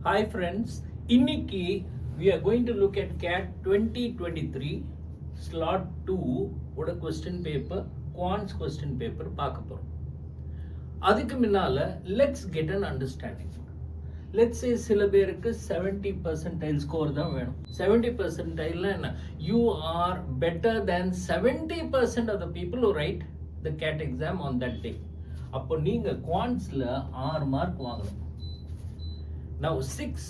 Hi friends, இன்னைக்கு we are going to look at CAT2023 Slot2 ஓட question paper, Quants question paper பார்க்க போறோம். அதுக்கு முன்னால let's get an understanding. Let's say சில பேருக்கு 70 percentile score தான் வேணும். 70 percentile என்ன? You are better than 70% of the people who write the CAT exam on that day. அப்போ நீங்க Quantsல 6 மார்க் வாங்கணும். Now 6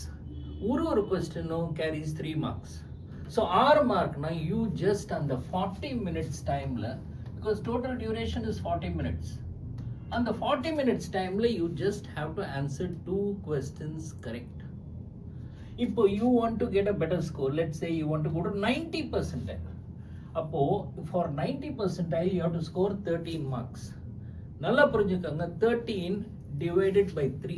ஒரு question carries 3 marks. So 6 mark na you just on the 40 minutes time la, because total duration is 40 minutes. On the 40 minutes time la you just have to answer 2 questions correct. If you want to get a better score, let's say you want to go to 90 percentile. Appo for 90 percentile you have to score 13 marks. Nalla purinjukanga 13 divided by 3.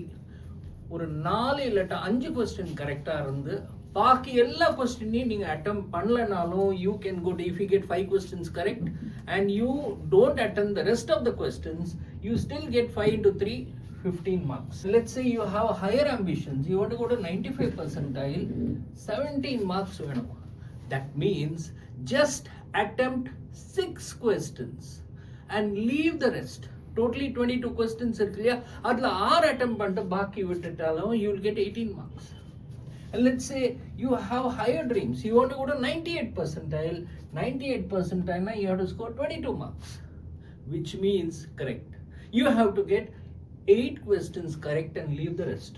ஒரு 4 இல்லட்ட 5 question கரெக்டா இருந்து பாக்கி எல்லா கொஸ்டினையும் நீங்க attempt பண்ணலனாலும் you can go if you get 5 questions correct and you don't attempt the rest of the questions, you still get 5 into 3 15 marks. Let's say you have higher ambitions, you want to go to 95 percentile, 17 marks வேணும். That means just attempt 6 questions and leave the rest. Totally 22 questions இருக்கு இல்லையா, அதில் 6 attempt பண்ணிட்டு பாக்கி விட்டுட்டாலும் you will get 18 marks. And let's say you have higher dreams, you want to go to 98 percentile, 98 percentile na you have to score 22 marks, which means correct. You have to get 8 questions correct and leave the rest.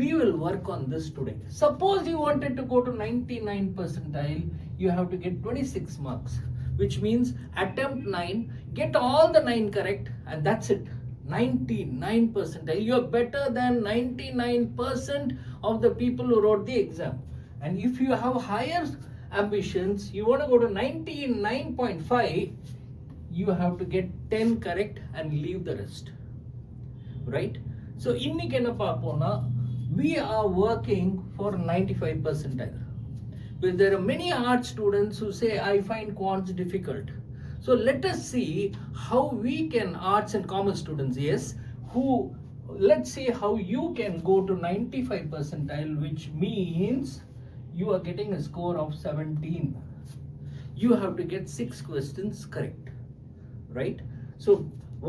We will work on this today. Suppose you wanted to go to 99 percentile, you have to get 26 marks. Which means attempt 9, get all the 9 correct, and that's it. 99 percentile. You are better than 99% of the people who wrote the exam. And if you have higher ambitions, you want to go to 99.5, you have to get 10 correct and leave the rest. Right? So, இன்னைக்கு என்ன பார்ப்போம்னா, we are working for 95 percentile. But there are many art students who say, I find quants difficult. So let us see how we can, arts and commerce students, yes, let's see how you can go to 95 percentile, which means you are getting a score of 17. You have to get 6 questions correct, right? So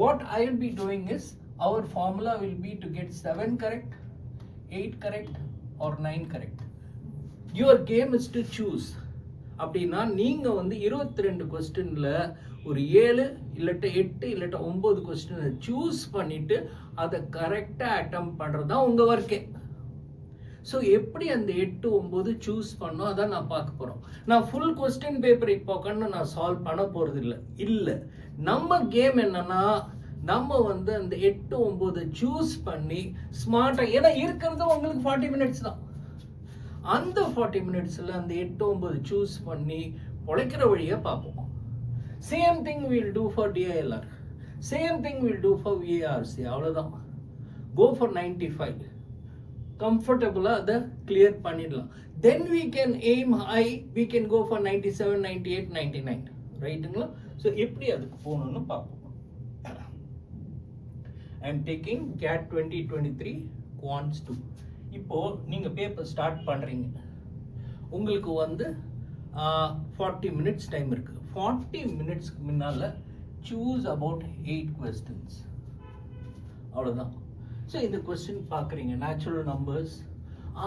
what I will be doing is, our formula will be to get 7 correct, 8 correct or 9 correct. Your game is to choose. அப்படின்னா நீங்க வந்து 22 கொஸ்டின்ல ஒரு 7 இல்லட்ட 8 இல்லட்ட 9 கொஸ்டினை choose பண்ணிட்டு அதை கரெக்டா attempt பண்றதா உங்க ஒர்க்கே. ஸோ எப்படி அந்த 8 9 சூஸ் பண்ணோம் அதான் நான் பார்க்க போறோம். நான் ஃபுல் கொஸ்டின் பேப்பர் இப்போ உட்காந்து நான் சால்வ் பண்ண போறது இல்லை. நம்ம கேம் என்னன்னா, நம்ம வந்து அந்த 8 9 சூஸ் பண்ணி ஸ்மார்ட்டா, ஏன்னா இருக்கிறது உங்களுக்கு 40 மினிட்ஸ் தான். அந்த 40 மினிட்ஸில் அந்த 8 9 சூஸ் பண்ணி பொழைக்கிற வழியை பார்ப்போம். Same thing will do for DILR, same thing will do for VARC. அவ்வளோதான். கோ ஃபார் 95, கம்ஃபர்டபுளாக அதை கிளியர் பண்ணிடலாம். தென் we can aim high, we can go for 97 98 99, ரைட்டுங்களா? ஸோ எப்படி அதுக்கு போகணும்னு பார்ப்போம். I am taking CAT2023 Quants 2. இப்போ நீங்க பேப்பர் ஸ்டார்ட் பண்றீங்க, உங்களுக்கு வந்து 40 மினிட்ஸ் டைம் இருக்கு. 40 மினிட்ஸ்க்கு முன்னால சூஸ் அபவுட் 8 கொஸ்டின்ஸ், அவ்வளோதான். ஸோ இந்த கொஸ்டின் பார்க்குறீங்க, natural numbers.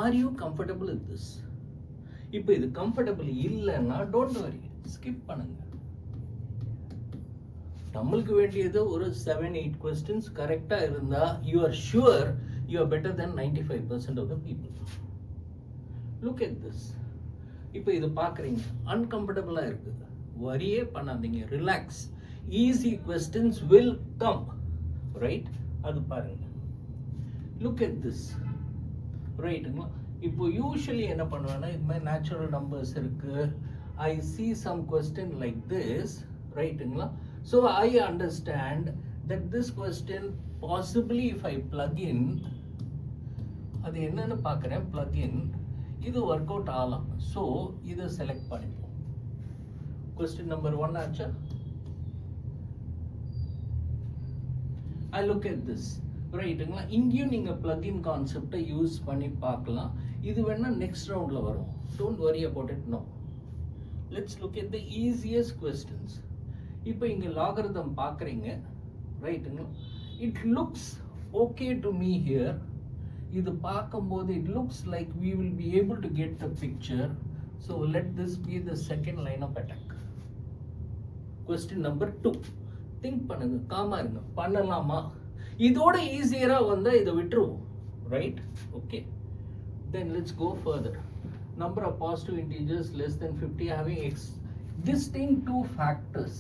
Are you comfortable with this? இப்போ இது கம்ஃபர்டபுள் இல்லைன்னா டோன்ட் வரி, ஸ்கிப் பண்ணுங்க. நம்மளுக்கு வேண்டியது ஒரு 7-8 கொஸ்டின்ஸ் கரெக்டா இருந்தா you are sure you are better than 95% of the people. Look at this. இப்போ இது பார்க்குறீங்க, அன்கம்ஃபர்டபுளா இருக்கு, வரியே பண்ணாதீங்க, relax. Easy questions will come, right? அது பாருங்க. Look at this, ரைட்டுங்களா? இப்போ யூஸ்வலி என்ன பண்ணுவேன்னா, இது மாதிரி நேச்சுரல் நம்பர்ஸ் இருக்கு, I see some question like this, ரைட்டுங்களா? So I understand that this question possibly if I plug in, அது என்னன்னு பார்க்குறேன், plug in, இது ஒர்க் அவுட் ஆகலாம். ஸோ இதை செலக்ட் பண்ணிப்போம். கொஸ்டின் நம்பர் 1 ஆச்சா? I look at this. ரைட்டுங்களா? இங்கேயும் நீங்கள் plug-in கான்செப்டை யூஸ் பண்ணி பார்க்கலாம். இது வேணால் நெக்ஸ்ட் ரவுண்டில் வரும். Don't worry about it no. Let's look at the easiest questions. இப்போ இங்கே லாகரிதம் பார்க்குறீங்க, ரைட்டுங்களா? It looks okay to me here. இது பார்க்கும்போது it looks like we will be able to get the picture. So let this be the second line of attack. Question number 2. Think பண்ணுங்க, gamma இருங்க, பண்ணலாமா? இதோட ஈஸியரா வந்தா இதை விட்டுருவோம், right? Okay, then let's go further. Number of positive integers less than 50 having distinct two factors.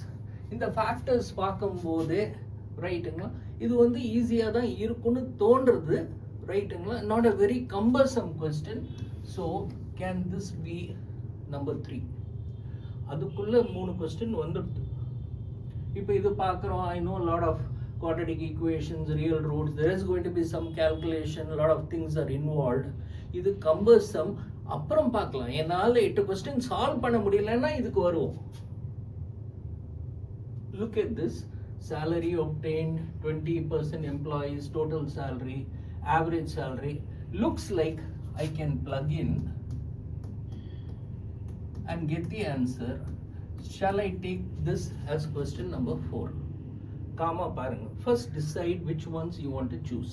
இந்த factors பார்க்கும்போது ரைட்டுங்களா, இது வந்து ஈஸியாக தான் இருக்குன்னு தோன்றுறது, ரைட்டுங்களா? Not a very cumbersome question. So can this be number 3? அதுக்குள்ள 3 question வந்துடுது. இப்போ இது பார்க்குறோம், I know a lot of quadratic equations, real roots, there is going to be some calculation, a lot of things are involved. இது cumbersome. அப்புறம் பார்க்கலாம், என்னால் 8 question solve பண்ண முடியலன்னா இதுக்கு வருவோம். Look at this. Salary obtained, 20% employees, total salary, average salary. Looks like I can plug in and get the answer. Shall I take this as question number 4? Comma paranga. First decide which ones you want to choose.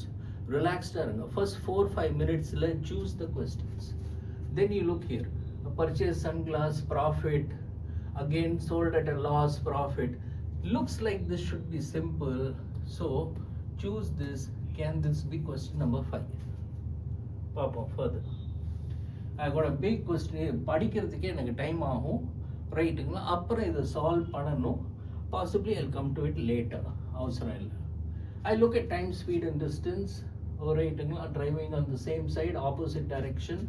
Relaxed aranga. First 4-5 minutes let choose the questions. Then you look here. Purchase sunglass, profit. Again sold at a loss, profit. Looks like this should be simple. So choose this. Can this be question number 5? Papa further. I got a big question. படிக்கிறதுக்கே எனக்கு time ஆகும், ரைட்டுங்களா? அப்புறம் இதை solve பண்ணணும். Possibly I'll come to it later. அவசரம் இல்லை. I look at time, speed and distance. ரைட்டுங்களா? Driving on the same side, opposite direction.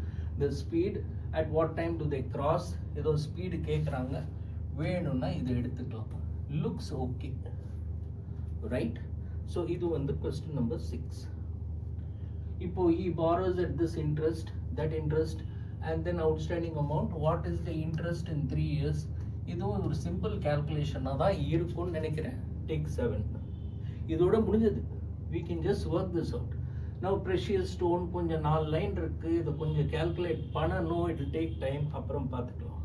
The speed, at what time do they cross? ஏதோ ஸ்பீடு கேட்குறாங்க, வேணும்னா இதை எடுத்துக்கலாம். Looks okay, right? So இது வந்து question number 6. இப்போ he borrows at this interest, that interest, and then outstanding amount. What is the interest in 3 years? இதுவும் ஒரு சிம்பிள் கேல்குலேஷனாக தான் இருக்கும்னு நினைக்கிறேன். Take 7. இதோட முடிஞ்சது. We can just work this out. Now precious stone கொஞ்சம் 4 லைன் இருக்கு, இதை கொஞ்சம் calculate பண்ணணும். It will take time. அப்புறம் பார்த்துக்கலாம்.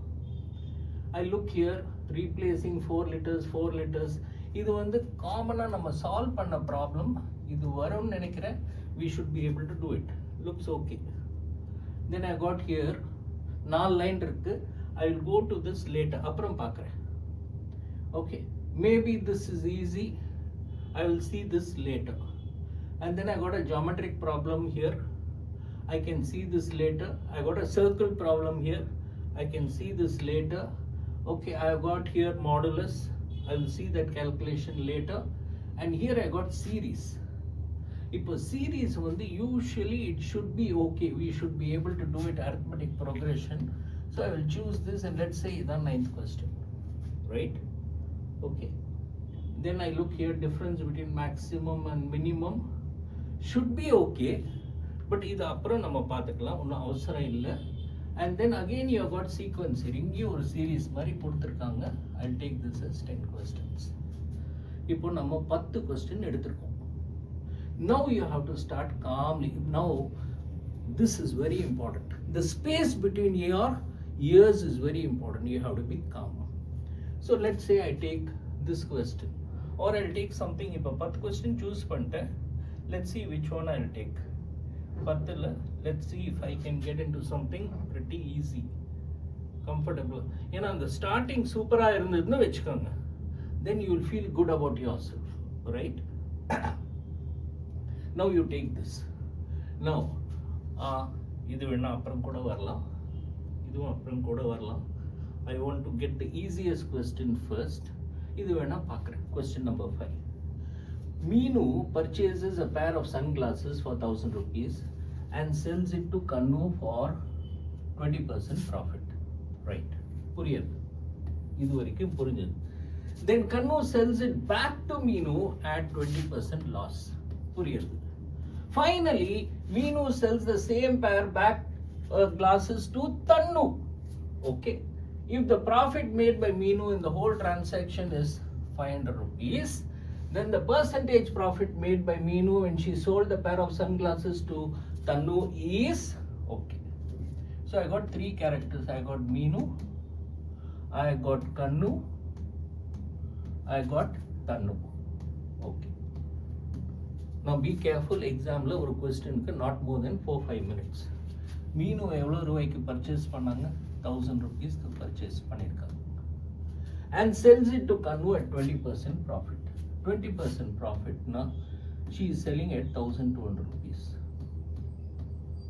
I look here, replacing 4 liters, 4 liters. இது வந்து காமனாக நம்ம சால்வ் பண்ண ப்ராப்ளம். இது வரும்னு நினைக்கிறேன். We should be able to do it. Looks okay. Then I got here 4 line இருக்கு. I will go to this later. அப்புறம் பார்க்குறேன். Okay, maybe this is easy. I will see this later. And then I got a geometric problem here. I can see this later. I got a circle problem here. I can see this later. Okay, I have got here modulus. I will see that calculation later. And here I got series. இப்போ series வந்து usually it should be okay. We should be able to do it arithmetic progression. So I will choose this and let's say the 9th question, right? Okay. Then I look here, difference between maximum and minimum should be okay. But இது அப்புறம் நம்ம பார்த்துக்கலாம், ஒன்றும் அவசரம் இல்லை. And then again you have got sequence here. இங்கேயும் ஒரு series மாதிரி கொடுத்துருக்காங்க. I'll take this as 10 questions. இப்போ நம்ம 10 question எடுத்திருக்கோம். Now you have to start calmly. Now this is very important. The space between your ears is very important. You have to be calm. So let's say I take this question, or I'll take something. இப்போ 10 question choose பண்ணிட்டேன். Let's see which one I'll take. 10ல let's see if I can get into something pretty easy, comfortable. ஏன்னா அந்த starting சூப்பராக இருந்ததுன்னு வச்சுக்கோங்க, then you will feel good about yourself, right? Now you take this. Now இது வேணா அப்புறம் கூட வரலாம், இதுவும் அப்புறம் கூட வரலாம். I want to get the easiest question first. இது வேணா பார்க்குறேன். Question number 5. Meenu purchases a pair of sunglasses for 1000 rupees and sells it to Kannu for 20% profit. Right? புரியுது? இது வரைக்கும் புரிஞ்சது. Then Kannu sells it back to Meenu at 20% loss. புரியுது? Finally, Meenu sells the same pair back glasses to Tannu. Okay. If the profit made by Meenu in the whole transaction is 500 rupees, Then the percentage profit made by Meenu when she sold the pair of sunglasses to Tanu is okay. So I got three characters. I got Meenu, I got Kannu, I got Tanu. Okay. Now be careful, exam la ஒரு question not more than 4-5 minutes. Meenu எவ்வளவு ரூபாய்க்கு purchase பண்ணாங்க? 1000 rupees purchase பண்ணிருக்காங்க. And sells it to Kannu at 20% profit. 20% profit now she is selling at 1200 rupees.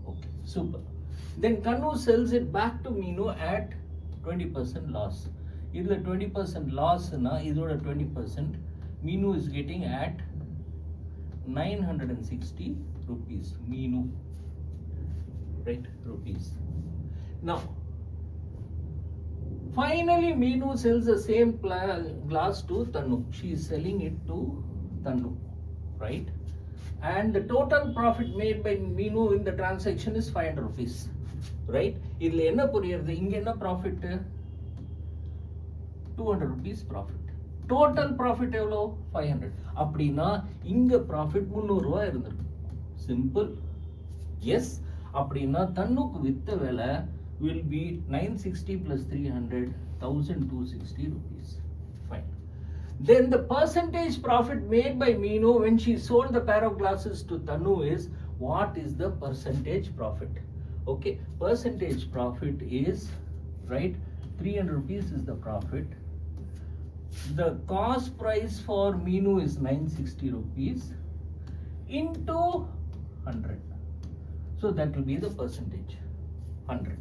Okay, super. Then Kannu sells it back to Meenu at 20% loss. Idhula 20% loss na idoda 20% Meenu is getting at 960 rupees. Meenu, right, rupees. Now finally Meenu sells the same glass to Tanu. She is selling it to Tanu, right? And the total profit made by Meenu in the transaction is 500 rupees, right? Idhula enna puriyirudhu, inga enna profit? 200 rupees profit. Total profit evlo 500. அப்படினா இங்க profit 300 ரூபாய் இருந்திருக்கு. Simple. Yes. அப்படினா தன்னுக்கு வித்த விலை will be 960 plus 300, 1260 rupees. Fine. Then the percentage profit made by Meenu when she sold the pair of glasses to Tanu is, what is the percentage profit? Okay, percentage profit is, right, 300 rupees is the profit. The cost price for Meenu is 960 rupees into 100. So that will be the percentage, 100.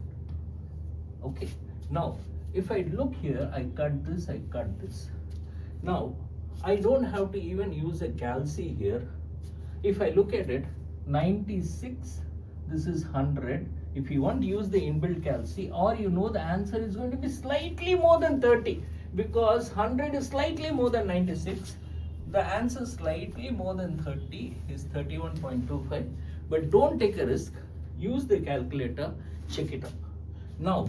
Okay, now if I look here, I cut this, I cut this. Now I don't have to even use a calci here. If I look at it, 96, this is 100. If you want to use the inbuilt calci, or you know the answer is going to be slightly more than 30, because 100 is slightly more than 96. The answer slightly more than 30 is 31.25. But don't take a risk. Use the calculator, check it out. Now,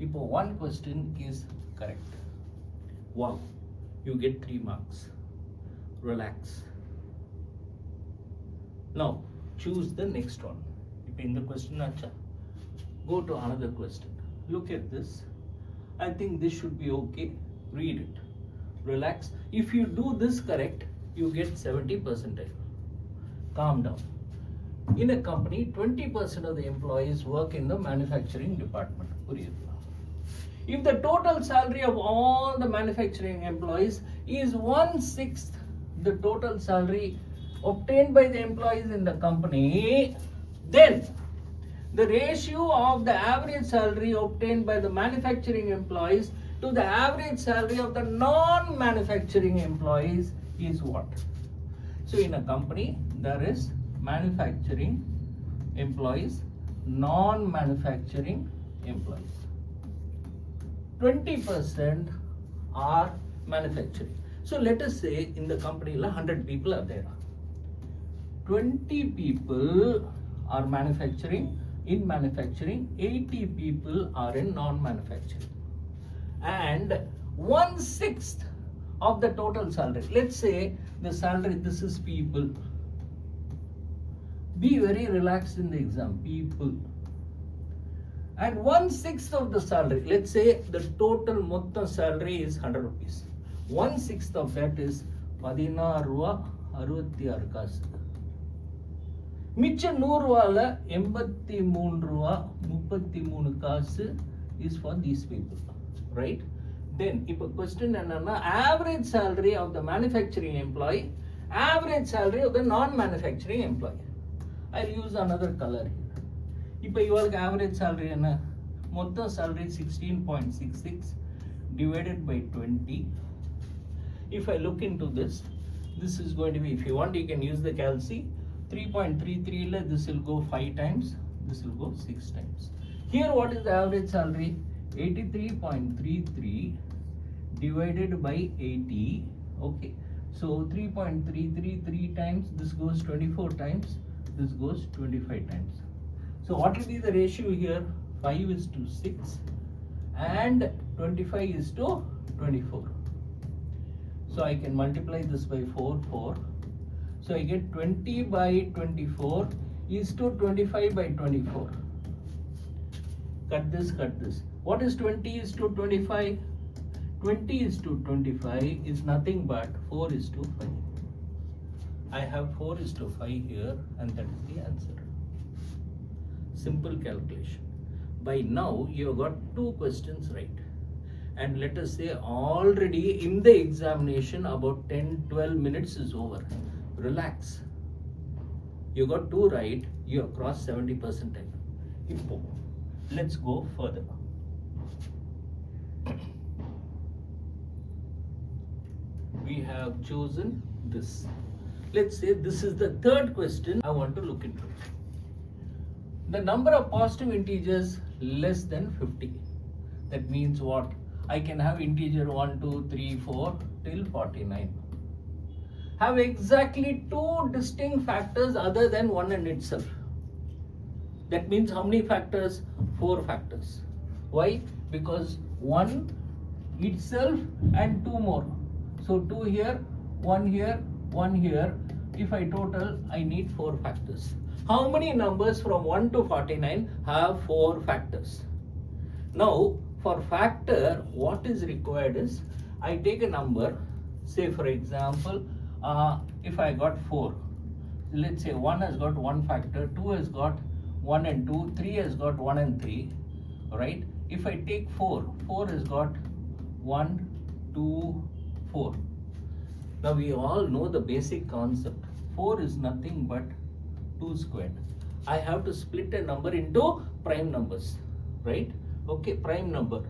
if one question is correct, wow, you get 3 marks. Relax. Now, choose the next one. If in the question, go to another question. Look at this. I think this should be okay. Read it. Relax. If you do this correct, you get 70%. Calm down. In a company, 20% of the employees work in the manufacturing department. If the total salary of all the manufacturing employees is 1/6 the total salary obtained by the employees in the company, then the ratio of the average salary obtained by the manufacturing employees to the average salary of the non-manufacturing employees is what? So in a company, there is manufacturing employees, non-manufacturing employees. 20% are manufacturing. So let us say in the company 100 people are there. 20 people are manufacturing. In manufacturing, 80 people are in non-manufacturing. And 1/6 of the total salary. Let's say the salary, this is people. Be very relaxed in the exam, people. And 1/6 of the salary, let's say the total motta salary is 100 rupees. 1/6 of that is 16 ரூபா 66 காசு. மிச்ச 100 ரூபால 83 ரூபா 33 காசு is for these people, right? Then if a question என்னன்னா average salary of the manufacturing employee, average salary of the non-manufacturing employee. I'll use another color here. இப்போ இவளுக்கு average salary என்ன? மொத்த salary 16.66 divided by 20. If I look into this, this is going to be, if you want you can use the calci. 3.33 la this will go 5 times, this will go 6 times. Here what is the average salary? 83.33 divided by 80. Okay, so 3.33 3 times, this goes 24 times, this goes 25 times. So what will be the ratio here? 5:6 and 25:24. So I can multiply this by 4. So I get 20 by 24 is to 25 by 24. Cut this. What is 20 is to 25? 20 is to 25 is nothing but 4 is to 5. I have 4 is to 5 here, and that is the answer. Simple calculation. By now you have got 2 questions right. And let us say already in the examination about 10-12 minutes is over. Relax. You got 2 right, you have crossed 70 percentile. Let's go further. We have chosen this. Let's say this is the 3rd question I want to look into. The number of positive integers less than 50. That means what? I can have integer 1, 2, 3, 4 till 49. Have exactly 2 distinct factors other than 1 and itself. That means how many factors? 4 factors. Why? Because 1 itself and 2 more. So 2 here, 1 here, 1 here. If I total, I need 4 factors. How many numbers from 1 to 49 have 4 factors? Now, for factor, what is required is, I take a number, say for example, if I got 4, let's say 1 has got 1 factor, 2 has got 1 and 2, 3 has got 1 and 3, right? If I take 4 has got 1, 2, 4. Now we all know the basic concept. 4 is nothing but 2 squared. I have to split a number into prime numbers, right? Okay, prime number.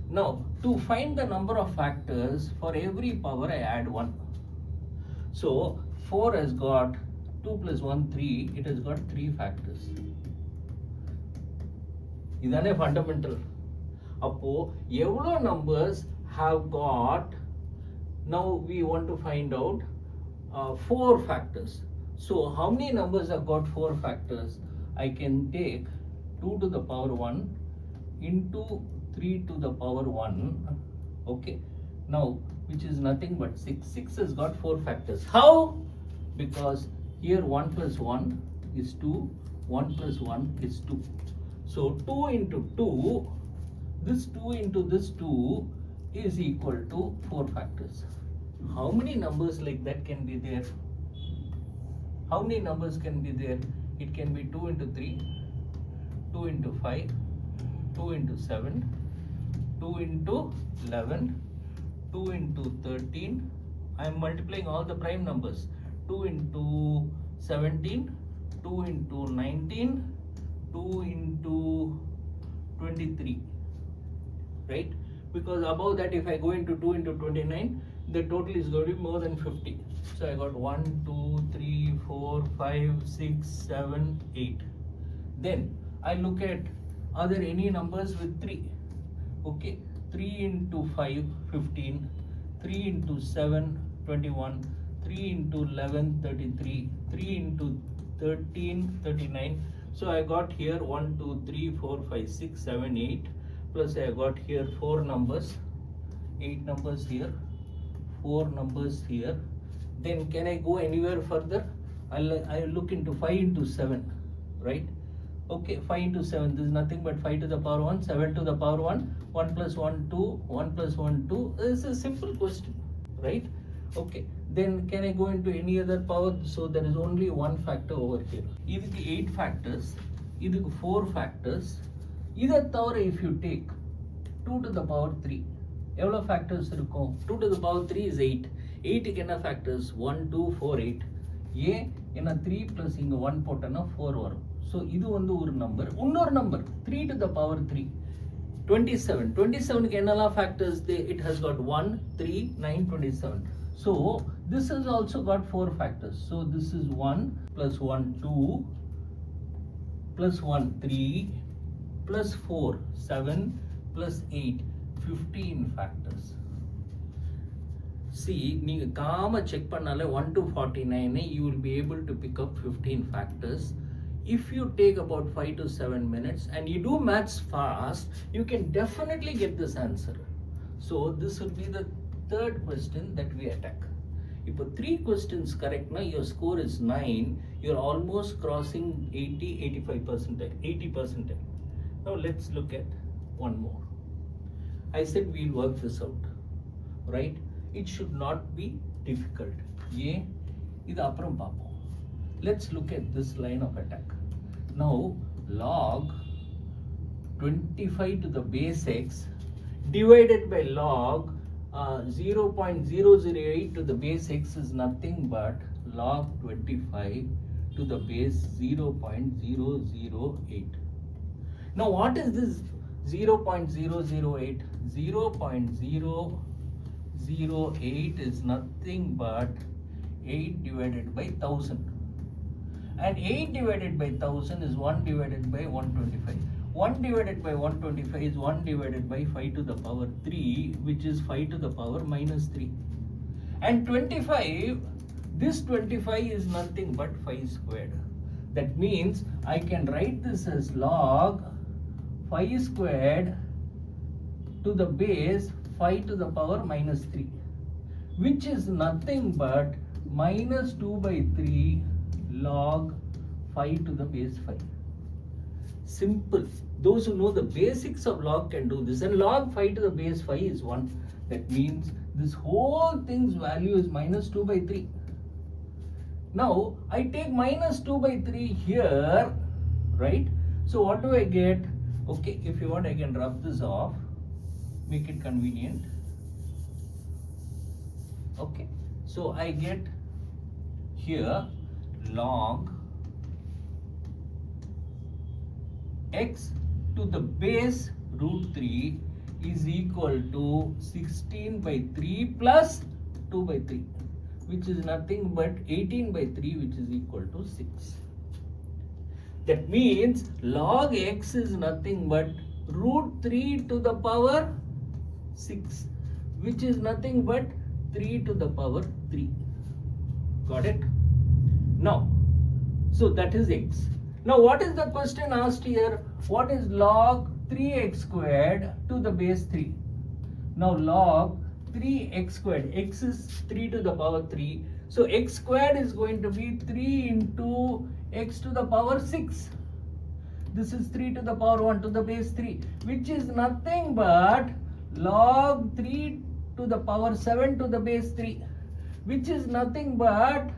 Now, to find the number of factors, for every power I add 1. So, 4 has got 2 plus 1, 3. It has got 3 factors. Idane fundamental. Appo, evlo numbers have got, now we want to find out 4 factors. So, how many numbers have got 4 factors? I can take 2 to the power 1 into 3 to the power 1, okay, now which is nothing but 6. 6 has got 4 factors. How? Because here 1 plus 1 is 2, 1 plus 1 is 2. So 2 into 2, this 2 into this 2 is equal to 4 factors. How many numbers like that can be there? How many numbers can be there? It can be 2 into 3, 2 into 5, 2 into 7, 2 into 11, 2 into 13. I am multiplying all the prime numbers. 2 into 17, 2 into 19, 2 into 23, right? Because above that, if I go into 2 into 29, the total is going to be more than 50. So I got 1, 2, 3, 4, 5, 6, 7, 8. Then I look at, are there any numbers with 3? Okay, 3 into 5, 15, 3 into 7, 21, 3 into 11, 33, 3 into 13, 39. So I got here 1, 2, 3, 4, 5, 6, 7, 8. Plus I got here 4 numbers, 8 numbers here, 4 numbers here. Then can I go anywhere further? I'll look into 5 into 7, right? Okay, 5 into 7, this is nothing but 5 to the power 1, 7 to the power 1, 1 plus 1, 2, 1 plus 1, 2. This is a simple question, right? Okay, then can I go into any other power? So there is only one factor over here. This is 8 factors, this is 4 factors. Either tower, if you take 2 to the power 3, எவ்வளோ factors இருக்கும்? 2 to the power 3 is 8. 8 க்கு என்ன factors? 1, 2, 4, 8. ஏன் என்ன 3 plus இங்க 1 போட்டனா 4 வரும். So இது வந்து ஒரு நம்பர். இன்னொரு நம்பர் 3 to the power 3. 27. 27 க்கு என்னலாம் factors? It has got 1, 3, 9, 27. So this has also got 4 factors. So this is 1 plus 1, 2 plus 1, 3 plus 4, 7 plus 8, 15 factors. See, நீங்க காம செக் பண்ணாலே 1 to 49 you will be able to pick up 15 factors. If you take about 5 to 7 minutes and you do maths fast, you can definitely get this answer. So this will be the third question that we attack. If 3 questions correct, now your score is 9, you're almost crossing 80%. Now let's look at one more. I said we'll work this out, right? It should not be difficult. Let's look at this line of attack. Now log 25 to the base x divided by log 0.008 to the base x is nothing but log 25 to the base 0.008. Now what is this 0.008? 0.008 is nothing but 8 divided by 1000. And 8 divided by 1000 is 1 divided by 125. 1 divided by 125 is 1 divided by 5 to the power 3, which is 5 to the power minus 3. And 25, this 25 is nothing but 5 squared. That means I can write this as log 5 squared to the base 5 to the power minus 3, which is nothing but minus 2 by 3 log 5 to the base 5. Simple. Those who know the basics of log can do this. And log 5 to the base 5 is 1. That means this whole thing's value is minus 2 by 3. Now I take minus 2 by 3 here, right? So what do I get? Okay, if you want I can rub this off, make it convenient. Okay, so I get here log x to the base root 3 is equal to 16 by 3 plus 2 by 3, which is nothing but 18 by 3, which is equal to 6. That means log x is nothing but root 3 to the power 6, which is nothing but 3 to the power 3. Got it? Now, so that is x. Now what is the question asked here? What is log 3x squared to the base 3? Now log 3x squared, x is 3 to the power 3. So x squared is going to be 3 into x to the power 6. This is 3 to the power 1 to the base 3, which is nothing but log 3 to the power 7 to the base 3, which is nothing but,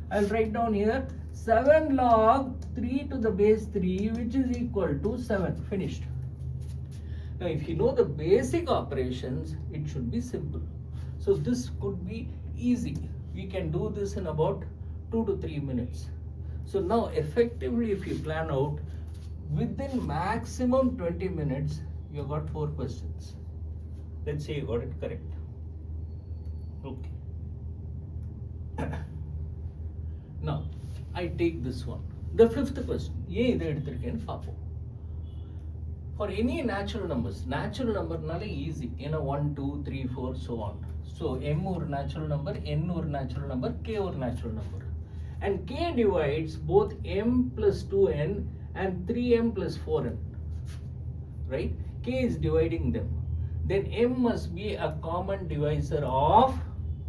I'll write down here, 7 log 3 to the base 3, which is equal to 7. Finished. Now if you know the basic operations, it should be simple. So this could be easy. We can do this in about 2 to 3 minutes. So now effectively if you plan out, within maximum 20 minutes, you got 4 questions. Let's say you got it correct. Okay. Now, I take this one. The 5th question. For any natural numbers nale easy. 1, 2, 3, 4, so on. So m or natural number, n or natural number, k or natural number. And k divides both m plus 2n and 3m plus 4n. Right? K is dividing them. Then m must be a common divisor of,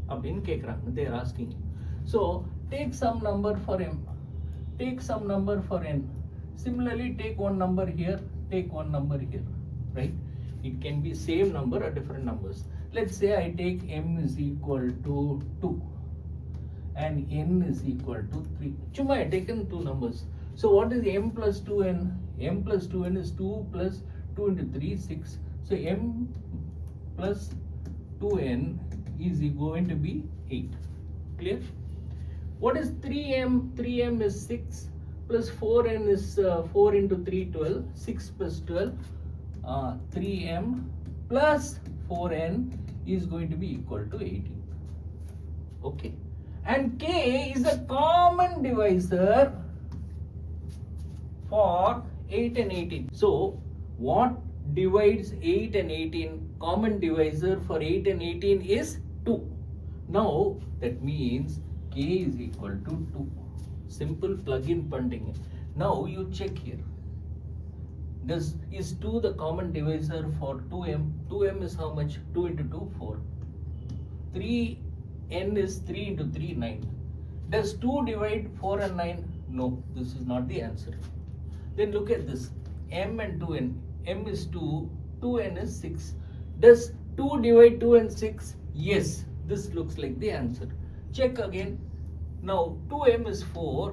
they are asking you. So take some number for m, take some number for n. Similarly, take one number here, take one number here, right? It can be same number or different numbers. Let's say I take m is equal to 2 and n is equal to 3. Chuma, I have taken 2 numbers. So what is m plus 2n? M plus 2n is 2 plus 2 into 3, 6. So m plus 2n is going to be 8. Clear? What is 3m? 3m is 6 plus 4n is 4 into 3, 12. 6 plus 12. 3m plus 4n is going to be equal to 18. Okay. And k is a common divisor for 8 and 18. So what divides 8 and 18? Common divisor for 8 and 18 is 2. Now that means k is equal to 2. Simple plug-in punting. Now you check here. Is 2 the common divisor for 2m? 2m is how much? 2 into 2, 4. 3n is 3 into 3, 9. Does 2 divide 4 and 9? No, this is not the answer. Then look at this, m and 2n. m is 2, 2n is 6. Does 2 divide 2 and 6? Yes, this looks like the answer. Check again. Now 2m is 4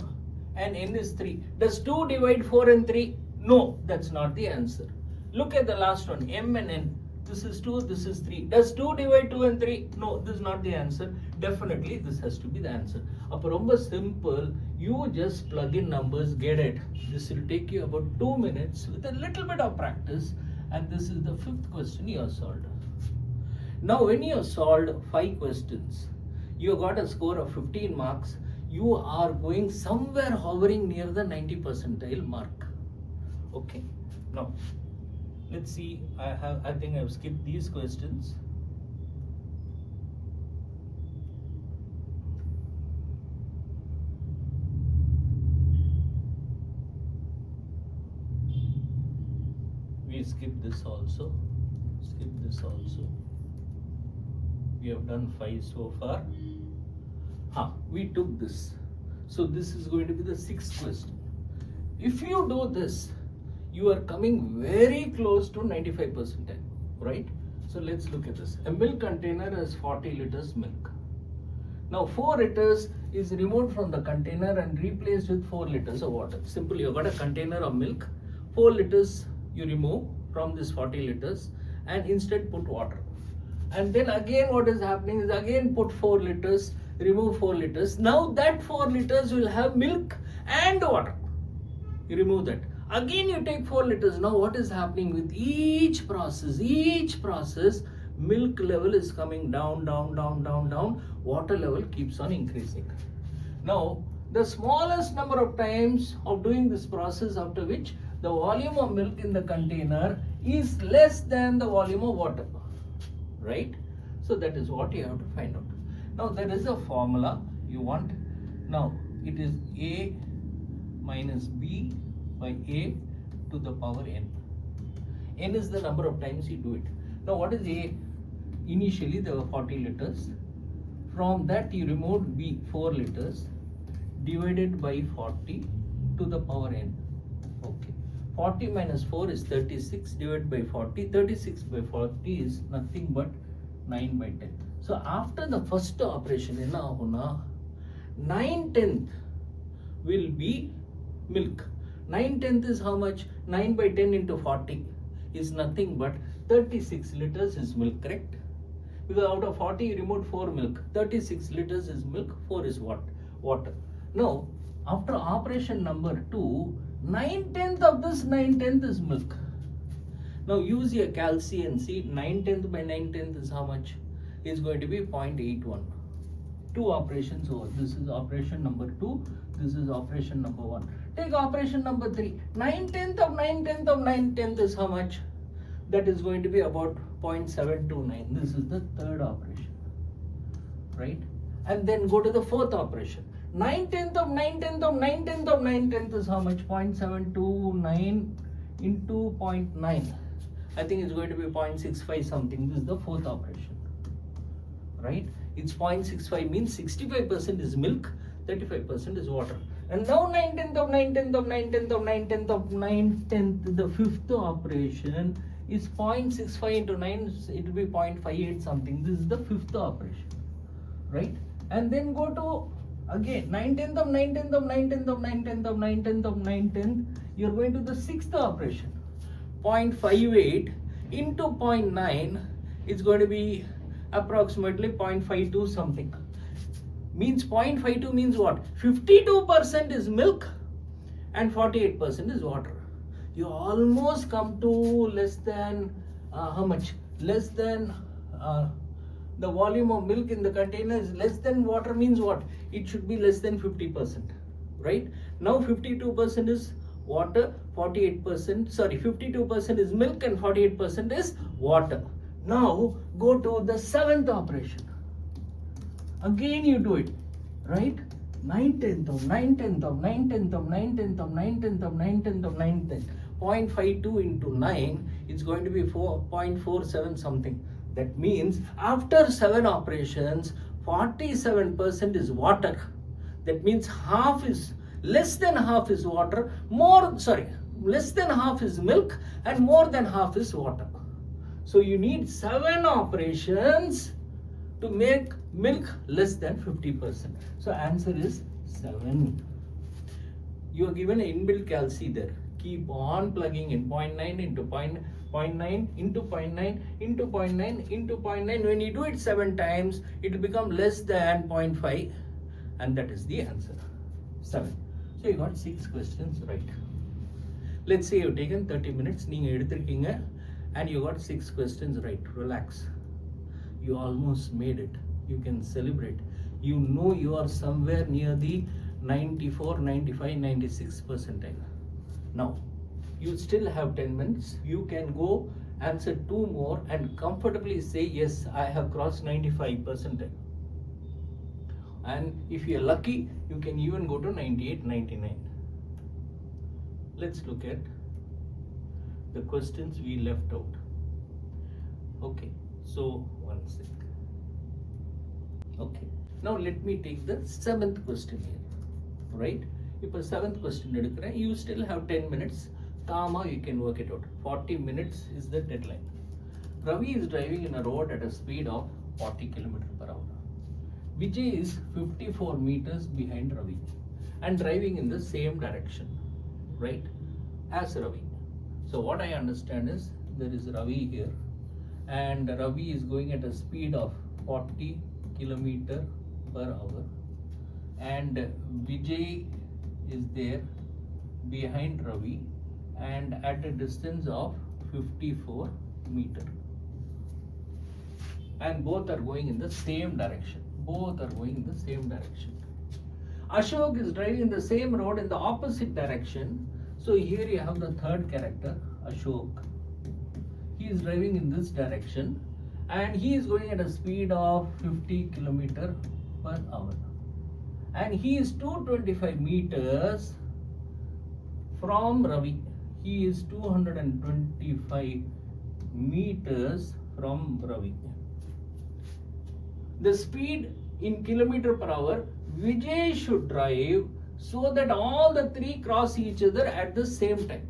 and n is 3. Does 2 divide 4 and 3? No, that's not the answer. Look at the last one, m and n. This is 2, this is 3. Does 2 divide 2 and 3? No, this is not the answer. Definitely this has to be the answer. Appo romba simple. You just plug in numbers, get it. This will take you about 2 minutes with a little bit of practice. And this is the 5th question you have solved. Now when you have solved 5 questions, you got a score of 15 marks. You are going somewhere hovering near the 90 percentile mark. Okay. Now let's see. I think I've skipped these questions. We skip this also. Skip this also. We have done 5 so far. We took this. So this is going to be the 6th question. If you do this, you are coming very close to 95 percentile, right? So let's look at this. A milk container has 40 liters milk. Now 4 liters is removed from the container and replaced with 4 liters of water. Simple, you got a container of milk, 4 liters you remove from this 40 liters and instead put water. And then again what is happening is again put 4 liters, remove 4 liters. Now that 4 liters will have milk and water. You remove that. Again you take 4 liters. Now what is happening with each process, milk level is coming down, water level keeps on increasing. Now the smallest number of times of doing this process after which the volume of milk in the container is less than the volume of water, right? So that is what you have to find out. Now there is a formula you want. Now it is A minus B by A to the power n. N is the number of times you do it. Now what is A? Initially there were 40 liters. From that you removed B, 4 liters, divided by 40 to the power n. Okay. 40 minus 4 is 36, divided by 40. 36 by 40 is nothing but 9 by 10. So after the first operation, 9/10 will be milk. 9/10 is how much? 9 by 10 into 40 is nothing but 36 liters is milk, correct? Because out of 40 you removed 4 milk. 36 liters is milk, 4 is what? Water. Now after operation number 2, 9/10 of this 9/10 is milk. Now use your calci and see 9/10 by 9/10 is how much? It's going to be 0.81. 2 operations over. This is operation number 2. This is operation number 1. Take operation number 3. 9/10 of 9/10 of 9/10 is how much? That is going to be about 0.729. This is the 3rd operation, right? And then go to the 4th operation. 9/10 of 9/10 of 9/10 of 9/10 is how much? 0.729 into 0.9. I think it's going to be 0.65 something. This is the 4th operation, right? It's 0.65 means 65% is milk, 35% is water. And now 9/10 of 9/10 of 9/10 of 9/10 of 9/10, the 5th operation is 0.65 into 9, it will be 0.58 something. This is the 5th operation, right? And then go to again 9/10 of 9/10 of 9/10 of 9/10 of 9/10 of 9/10, you're going to the 6th operation. 0.58 into 0.9 is going to be approximately 0.52 something. Means 0.52 means what? 52% is milk and 48% is water. You almost come to less than how much? Less than the volume of milk in the container is less than water means what? It should be less than 50%, right? Now 52% is water, 52% is milk and 48% is water. Now go to the 7th operation. Again you do it, right? 9/10 of 9/10 of 9/10 of 9/10 of 9/10 of 9/10 of 9/10. 0.52 into 9 is going to be 4.47 something. That means after 7 operations, 47% is water. That means less than half is water, less than half is milk and more than half is water. So you need 7 operations to make milk less than 50%. So answer is 7. You are given an inbuilt calci there. Keep on plugging in 0.9 into 0.9 into 0.9 into 0.9 into 0.9. When you do it 7 times, it will become less than 0.5, and that is the answer, 7. So you got 6 questions right. Let's say you've taken 30 minutes, and you got 6 questions right. Relax. You almost made it. You can celebrate. You know you are somewhere near the 94, 95, 96 percentile. Now, you still have 10 minutes. You can go answer 2 more and comfortably say, yes, I have crossed 95 percentile. And if you are lucky, you can even go to 98, 99. Let's look at the questions we left out. Okay, so one sec. Okay, now let me take the 7th question here, right? If a 7th question, you still have 10 minutes. You can work it out. 40 minutes is the deadline. Ravi is driving in a road at a speed of 40 km per hour. Vijay is 54 meters behind Ravi and driving in the same direction, right, as Ravi. So what I understand is there is Ravi here, and Ravi is going at a speed of 40 km per hour, and Vijay is there behind Ravi and at a distance of 54 meters. And both are going in the same direction. Ashok is driving in the same road in the opposite direction. So here you have the 3rd character, Ashok. He is driving in this direction and he is going at a speed of 50 km per hour. And he is 225 meters from Ravi. He is 225 meters from Ravi. The speed in kilometer per hour Vijay should drive so that all the 3 cross each other at the same time.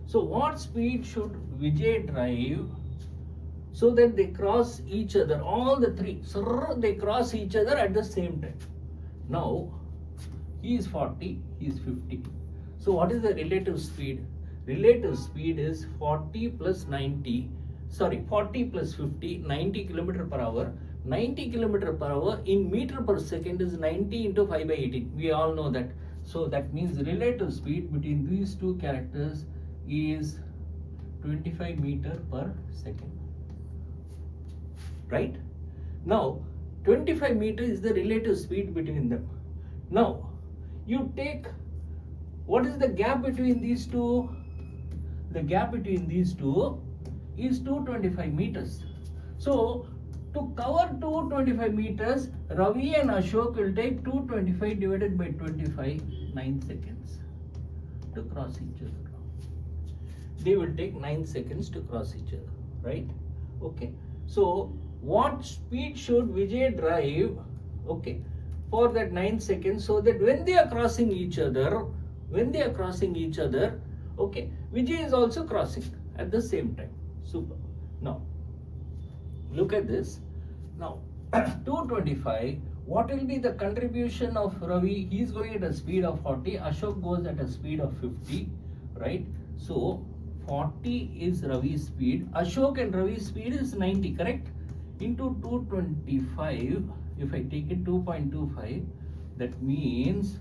So what speed should Vijay drive so that they cross each other, all the 3, they cross each other at the same time? Now, he is 40, he is 50. So what is the relative speed? Relative speed is 40 plus 50, 90 km per hour. 90 km per hour in meter per second is 90 into 5 by 18. We all know that. So that means the relative speed between these 2 characters is 25 meter per second. Right? Now, 25 meter is the relative speed between them. Now, you take, what is the gap between these 2? The gap between these 2 is 225 meters. So, to cover 225 meters, Ravi and Ashok will take 225 divided by 25, 9 seconds to cross each other. They will take 9 seconds to cross each other, right? Okay. So, what speed should Vijay drive, okay, for that 9 seconds, so that when they are crossing each other, okay, Vijay is also crossing at the same time. Super. Now, look at this. Now, 225, what will be the contribution of Ravi? He is going at a speed of 40, Ashok goes at a speed of 50, right? So, 40 is Ravi's speed, Ashok and Ravi's speed is 90, correct? Into 225, if I take it 2.25, that means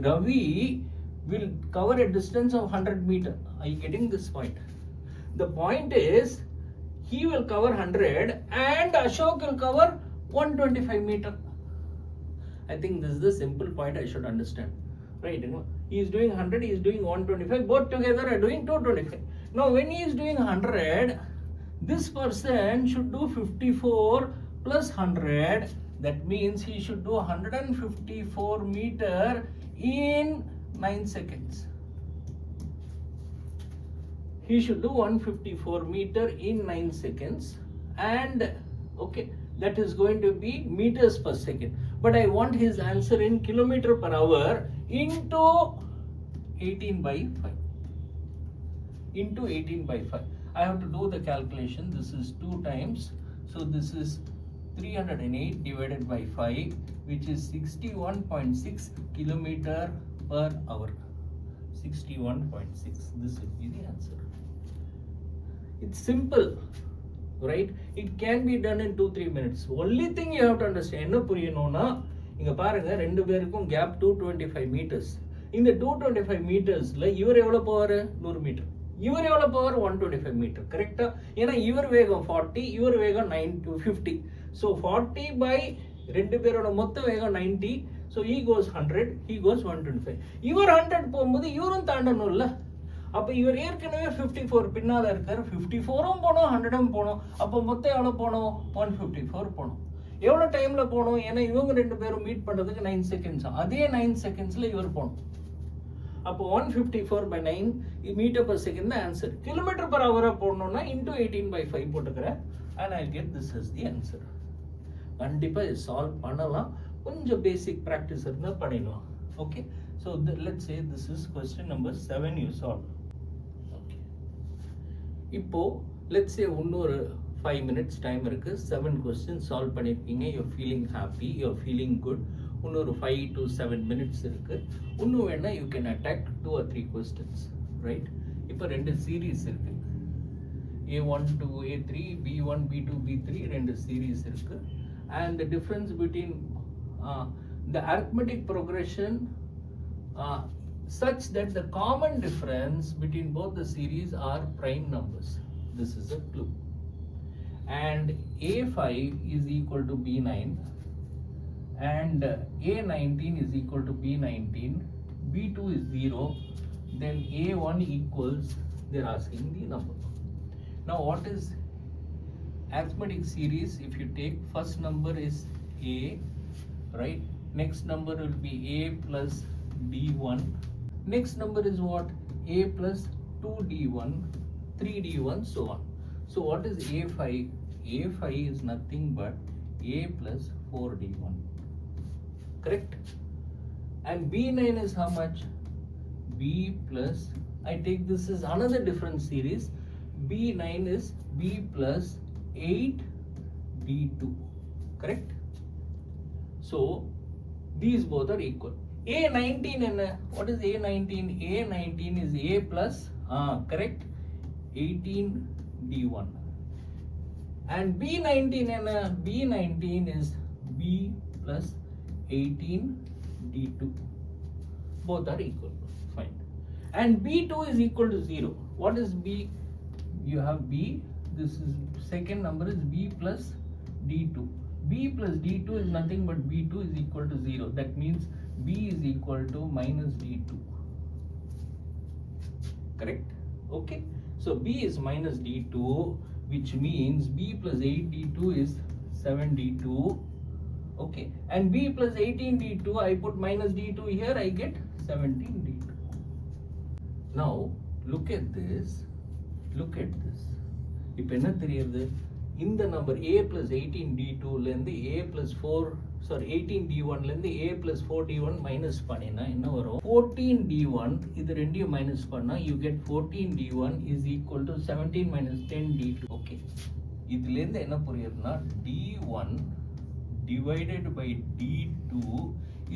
Ravi will cover a distance of 100 meters. Are you getting this point? The point is, he will cover 100 and Ashok will cover 125 meter. I think this is the simple point I should understand. Right? He is doing 100, he is doing 125, both together are doing 225. Now when he is doing 100, this person should do 54 plus 100. That means he should do 154 meter in 9 seconds. he should do 154 meter in 9 seconds, and okay, that is going to be meters per second, but I want his answer in kilometer per hour into 18 by 5. Into 18 by 5. I have to do the calculation. This is 2 times. So this is 308 divided by 5, which is 61.6 kilometer per hour. 61.6. This will be the answer. It's simple, right? It can be done in 2-3 minutes. Only thing you have to understand, என்ன புரியணும்னா இங்க பாருங்க ரெண்டு பேருக்கும் gap 225 meters. இந்த 225 metersல இவர் எவ்வளவு போவாரு 100 metre, இவர் எவ்வளவு போவாரு 125 மீட்டர். கரெக்ட்டா? ஏன்னா இவர் வேகம் 40, இவர் வேகம் 50. So 40 by ரெண்டு பேரோட மொத்த வேகம் 90. So he goes 100, he goes 125. இவர் 100 போகும்போது இவரும் தாண்டணும்ல. அப்ப இவர் ஏற்கனவே 54 பின்னால இருக்காரு. 54ம் போனோம், 100ம் போனோம். அப்ப மொத்தம் எவ்வளவு போனோம் 154 போனோம். எவ்வளவு டைம்ல போனோம்? ஏன்னா இவங்க ரெண்டு பேரும் மீட் பண்றதுக்கு 9 seconds. அதே 9 secondsல இவர் போனோம். அப்போ 154 by 9 meter per second தான் ஆன்சர். கிலோமீட்டர் per hour போடணும்னா into 18 by 5 போட்டுக்கிறேன், and I'll get this as the answer. கண்டிப்பா இது சால்வ் பண்ணலாம், கொஞ்சம் பேசிக் பிராக்டிஸ் இருந்தா பண்ணிடலாம். Okay, so let's say this is question number 7 you solve. Okay, இப்போ let's say இன்னொரு 5 minutes time இருக்கு. 7 questions solve பண்ணிருக்கீங்க. You're feeling happy, you're feeling good. இன்னொரு 5 to 7 minutes இருக்கு. இன்னும் வேணா you can attack 2 or 3 questions, right? இப்போ ரெண்டு சீரீஸ் இருக்கு, A1 to A3, B1, B2, B3 ரெண்டு சீரீஸ் இருக்கு. And the difference between the arithmetic progression such that the common difference between both the series are prime numbers. This is a clue. And A5 is equal to B9, and A19 is equal to B19, B2 is 0, then A1 equals, they're asking the number. Now what is arithmetic series? If you take first number is A, right? Next number will be A plus D1. Next number is what? A plus 2D1, 3D1, so on. So what is A5? A5 is nothing but A plus 4D1. Correct? And B9 is how much? B plus, I take this as another different series. B9 is B plus 8D2. Correct? So these both are equal. A19 and what is A19? A19 is A plus, correct, 18D1. And B19 and B19 is B plus 18D2. Both are equal. Fine. And B2 is equal to 0. What is B? You have B. This is second number is B plus D2. B plus D2 is nothing but B2 is equal to 0. That means B is equal to minus D2. Correct? Okay. So B is minus D2, which means B plus 8D2 is 7D2. Okay. And B plus 18D2, I put minus D2 here, I get 17D2. Now look at this. Look at this. இப்போ என்ன தெரியுது? இந்த number A plus 18D2ல இருந்து A plus 18D1ல இருந்து A plus 4D1 minus பண்ணினா என்ன வரும்? 14D1, இது ரெண்டையும் மைனஸ் பண்ணா you get 14D1 is equal to 17 minus 10D2. Okay, இதுல இருந்து என்ன புரியுதுன்னா D1 divided by D2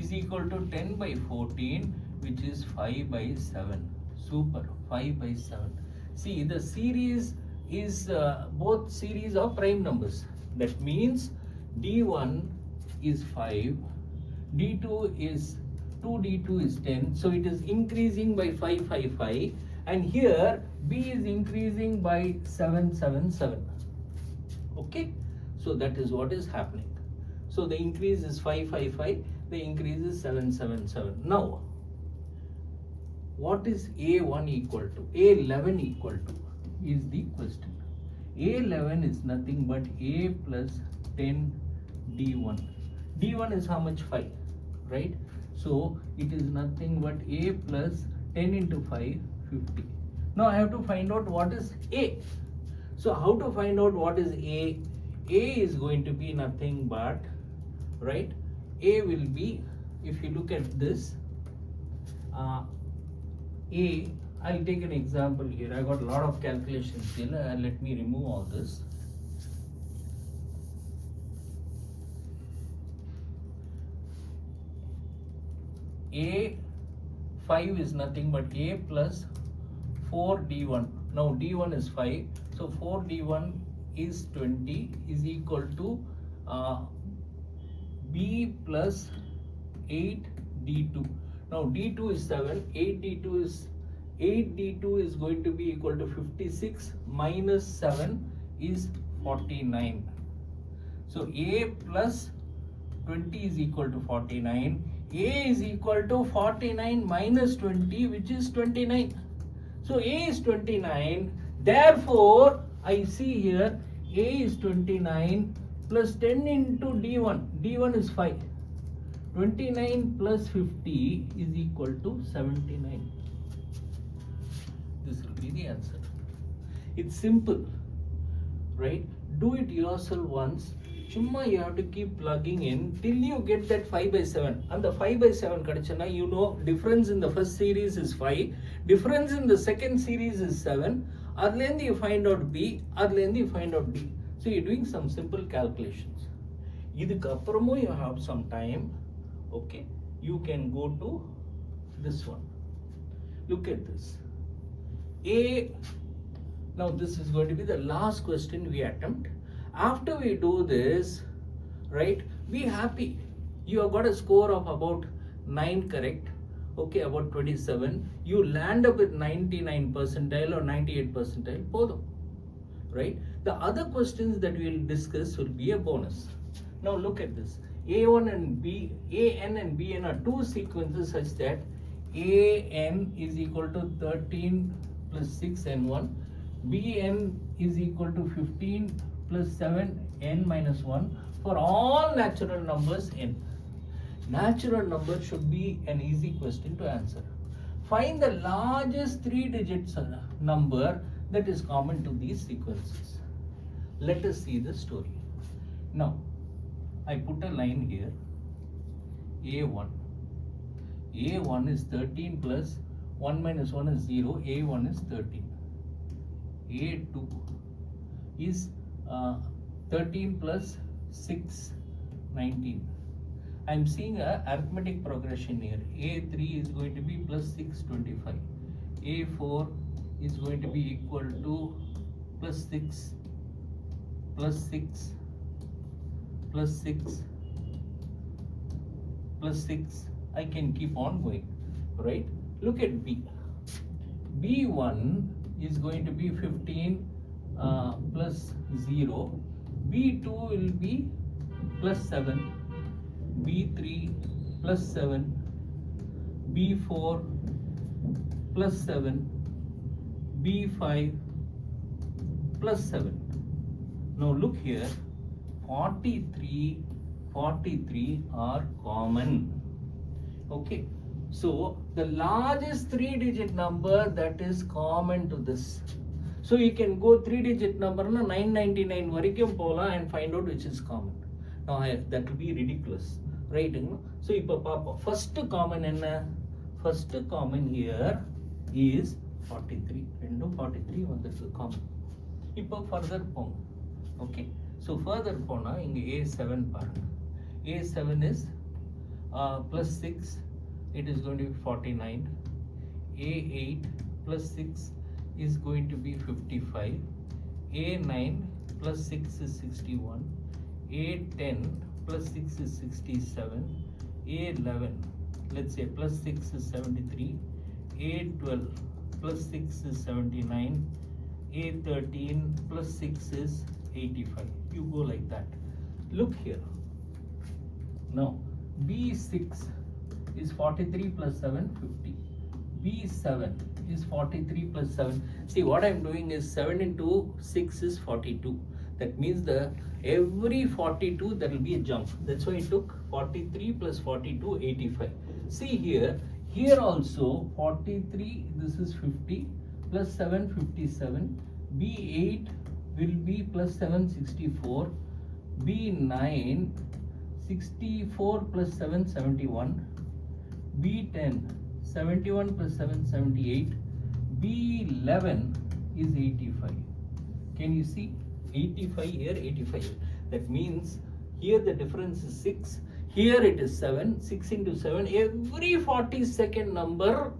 is equal to 10 by 14, which is 5 by 7. Super, 5 by 7. See, the series is both series of prime numbers. That means D1 is 5, D2 is 2D2 is 10, so it is increasing by 5, and here B is increasing by 7. Okay, so that is what is happening. So the increase is 5, the increase is 7. Now what is A1 equal to? A11 equal to is the question. A11 is nothing but A plus 10D1. D1 is how much? 5, right? So it is nothing but A plus 10 into 5, 50. Now I have to find out what is A. So how to find out what is A? A is going to be nothing but, right? A will be, if you look at this, A, I'll take an example here. I got a lot of calculations here. Let me remove all this. A 5 is nothing but A plus 4D1. Now D1 is 5. So 4D1 is 20 is equal to B plus 8D2. Now D2 is 7. 8D2 is going to be equal to 56 minus 7 is 49. So A plus 20 is equal to 49. A is equal to 49 minus 20, which is 29. So A is 29. Therefore, I see here A is 29 plus 10 into D1. D1 is 5. 29 plus 50 is equal to 79. This will be the answer. It's simple, right? Do it yourself once. Chumma, you have to keep plugging in till you get that 5 by 7. And the 5 by 7 kadachana, you know, difference in the first series is 5. Difference in the second series is 7. Adlendi you find out B. Adlendi you find out D. So you're doing some simple calculations. Idukapuramo you have some time. Okay. You can go to this one. Look at this. A. Now this is going to be the last question we attempt. After we do this, right, be happy. You have got a score of about 9 correct. Okay, about 27. You land up with 99 percentile or 98 percentile. Podum, right? The other questions that we will discuss will be a bonus. Now look at this. A1 and B, AN and BN are two sequences such that AN is equal to 13 plus 6 N1. BN is equal to 15 plus 7 n minus 1 for all natural numbers n. Natural number should be an easy question to answer. Find the largest 3-digit number that is common to these sequences. Let us see the story. Now, I put a line here. A1. A1 is 13 plus 1 minus 1 is 0. A1 is 13. A2 is 13 plus 6, 19. I am seeing a arithmetic progression here. A3 is going to be plus 6, 25. A4 is going to be equal to plus 6, plus 6, plus 6, plus 6. I can keep on going, right? Look at B. B1 is going to be 15 plus 0. B2 will be plus 7. B3 plus 7. B4 plus 7. B5 plus 7. Now look here, 43 are common. Okay, so the largest 3-digit number that is common to this. So you can go 3-digit number na 999 varaikum pola and find out which is common. Now that will be ridiculous, right? So first common enna? First common here is 43. 43 vandukku common. Ipo further ponga. Okay. So further pona inga A7 paranga. A7 is plus 6. It is going to be 49. A8 plus 6 is going to be 55. A9 plus 6 is 61. A10 plus 6 is 67. A11, let's say plus 6 is 73. A12 plus 6 is 79. A13 plus 6 is 85. You go like that. Look here. Now, B6 is 43 plus 7, 50. B7 is 43 plus 7. See, what I am doing is 7 into 6 is 42. That means every 42 there will be a jump. That's why I took 43 plus 42, 85. See here also 43, this is 50 plus 757, B8 will be plus 764, B9 64 plus 771, B10 71 plus 778, B11 is 85. Can you see 85 here, 85 here? That means here the difference is 6, here it is 7, 6 into 7, every 42nd number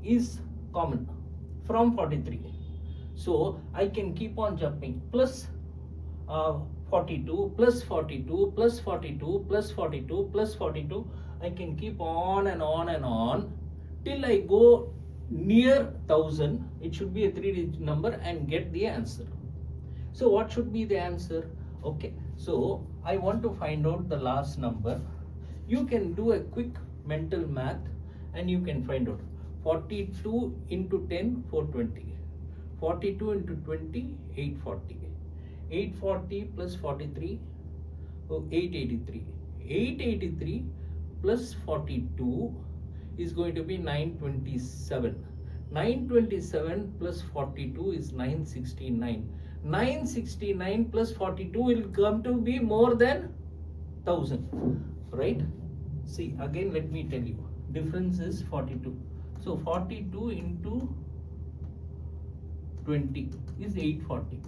is common from 43. So I can keep on jumping, plus 42, plus 42, plus 42, plus 42, plus 42. I can keep on and on and on till I go near 1000. It should be a 3-digit number and get the answer. So what should be the answer? Okay, so I want to find out the last number. You can do a quick mental math and you can find out. 42 into 10, 420. 42 into 20, 840. 840 plus 43, 883. 883 plus 42 is going to be 927. 927 plus 42 is 969. 969 plus 42 will come to be more than 1000, right? See, again let me tell you, difference is 42. So 42 into 20 is 840.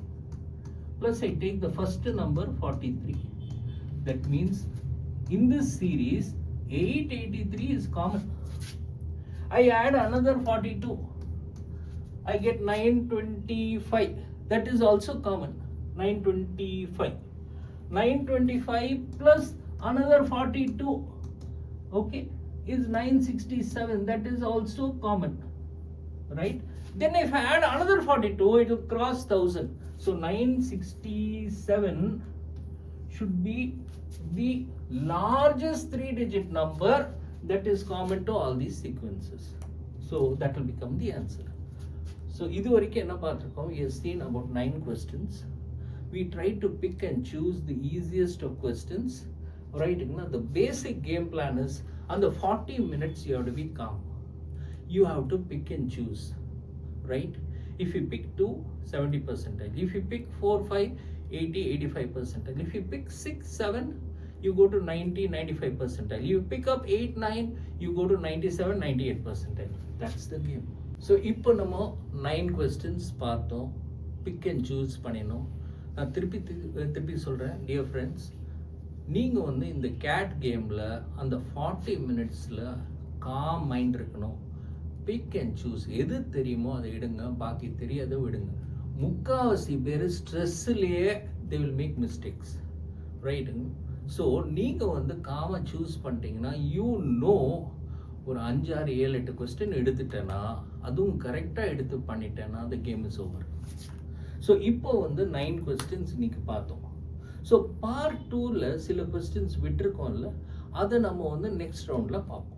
Plus I take the first number 43. That means in this series 883 is common. I add another 42. I get 925. That is also common. 925. 925 plus another 42. Okay, is 967. That is also common. Right? Then if I add another 42, it will cross 1000. So 967 should be the largest 3-digit number that is common to all these sequences. So that will become the answer. So இதுவரைக்கும் என்ன பார்த்திருக்கோம்? We have seen about 9 questions. We try to pick and choose the easiest of questions. Right? The basic game plan is on the 40 minutes you have to be calm. You have to pick and choose. Right? If you pick 2, 70 percentile. If you pick 4, 5, 80, 85 percentile. If you pick 6, 7, you go to 90, 95 percentile. You pick up 8, 9, you go to 97, 98 percentile. That's the game. So, இப்போ நம்ம 9 questions பார்த்தோம். Pick and choose பண்ணினோம். நான் திருப்பி சொல்கிறேன், dear friends, நீங்கள் வந்து இந்த CAT கேமில் அந்த 40 minutesல calm mind இருக்கணும். Pick and choose. எது தெரியுமோ அதை எடுங்க, பாக்கி தெரியாத விடுங்க. முக்காவாசி பேர் ஸ்ட்ரெஸ்ஸிலேயே they will make mistakes. Right? So நீங்கள் வந்து காமாக சூஸ் பண்ணிட்டீங்கன்னா you know ஒரு 5, 6, 7, 8 கொஸ்டின் எடுத்துட்டேன்னா, அதுவும் கரெக்டாக எடுத்து பண்ணிட்டேன்னா the game is over. So இப்போ வந்து 9 questions இன்னைக்கு பார்த்தோம். ஸோ பார்ட் 2ல சில கொஸ்டின்ஸ் விட்டுருக்கோம்ல, அதை நம்ம வந்து நெக்ஸ்ட் ரவுண்டில் பார்ப்போம்.